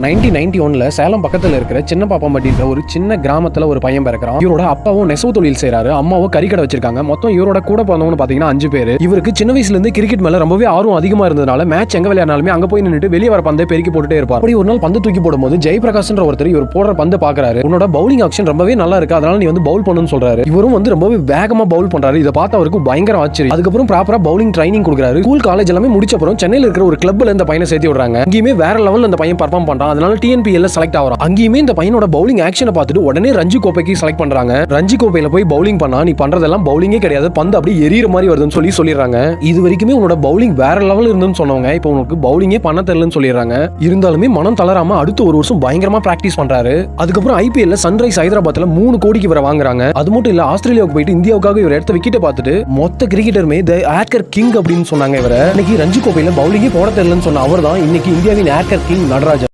1991 சேலம் பக்கத்துல இருக்கிற சின்ன பாப்பாம்பட்டின்ற ஒரு சின்ன கிராமத்துல ஒரு பையன் பிறக்கிறான். இவரோட அப்பாவும் நெசவு தொழில் செய்யறாரு, அம்மாவும் கறிக்கடை வச்சிருக்காங்க. மொத்தம் இவரோட கூட பிறந்தவங்க பாத்தீங்கன்னா 5 பேர். இவருக்கு சின்ன வயசுல இருந்து கிரிக்கெட் மேல ரொம்பவே ஆர்வம் அதிகமா இருந்ததுனால மேட்ச் எங்க விளையாடினாலுமே அங்க போய் நின்னுட்டு வெளியே வர பந்தை பெருக்கி போட்டுட்டே இருப்பார். அப்படி ஒரு நாள் பந்து தூக்கி போடும்போது ஜெயபிரகாஷ்ன்ற ஒருத்தர் இவர் போடுற பந்து பாக்குறாரு. உன்னோட பவுலிங் ஆக்ஷன் ரொம்பவே நல்லா இருக்கு, அதனால நீ வந்து பவுல் பண்ணுன்னு சொல்றாரு. இவரும் வந்து ரொம்பவே வேகமா பவுல் பண்றாரு. இதை பார்த்து அவருக்கு பயங்கர ஆச்சரியம். அதுக்கப்புறம் ப்ராப்பரா பவுலிங் ட்ரைனிங் கொடுக்குறாரு. ஸ்கூல் காலேஜ் எல்லாமே முடிச்ச அப்புறம் சென்னையில இருக்கிற ஒரு கிளப்ல இந்த பையனை சேர்த்து விடுறாங்க. இங்கேயுமே வேற லெவல்ல இந்த பையன் பர்ஃபார்ம் பண்றான். அதனால TNPL செலக்ட் ஆகிறான். அங்கேயுமே இந்த பையனோட பவுலிங் ஆக்ஷனை பார்த்துட்டு உடனே ரஞ்சி கோப்பைக்கு செலக்ட் பண்றாங்க. ரஞ்சி கோப்பையில போய் பவுலிங் பண்ணா நீ பண்றதெல்லாம் பவுலிங்கே கிடையாது, பந்து அப்படியே எரியற மாதிரி வருதுன்னு சொல்லிடுறாங்க. இது வரைக்குமே உன்னோட பவுலிங் வேற லெவல் இருந்துன்னு சொன்னவங்க இப்போ உனக்கு பவுலிங்கே பண்ண தெரியலன்னு சொல்லிடுறாங்க. இருந்தாலுமே மனம் தளராம அடுத்த ஒரு வருஷம் பயங்கரமா பிராக்டிஸ் பண்றாரு. அதுக்கப்புறம் IPL சன்ரைஸ் ஹைதராபாத்ல 3 கோடிக்கு இவரை வாங்குறாங்க. அது மட்டும் இல்ல ஆஸ்திரேலியாவுக்கு போயிட்டு இந்தியாவுக்காக இவர் எடுத்த விக்கெட்டை பார்த்துட்டு மொத்த கிரிக்கெட்டருமே தி ஏர்கர் கிங் அப்படின்னு சொன்னாங்க. இவரை இன்னைக்கு ரஞ்சி கோப்பையில பவுலிங்கே போட தெரியலன்னு சொன்ன அவர் தான் இன்னைக்கு இந்தியாவின் ஏர்கர் கிங் நடராஜன்.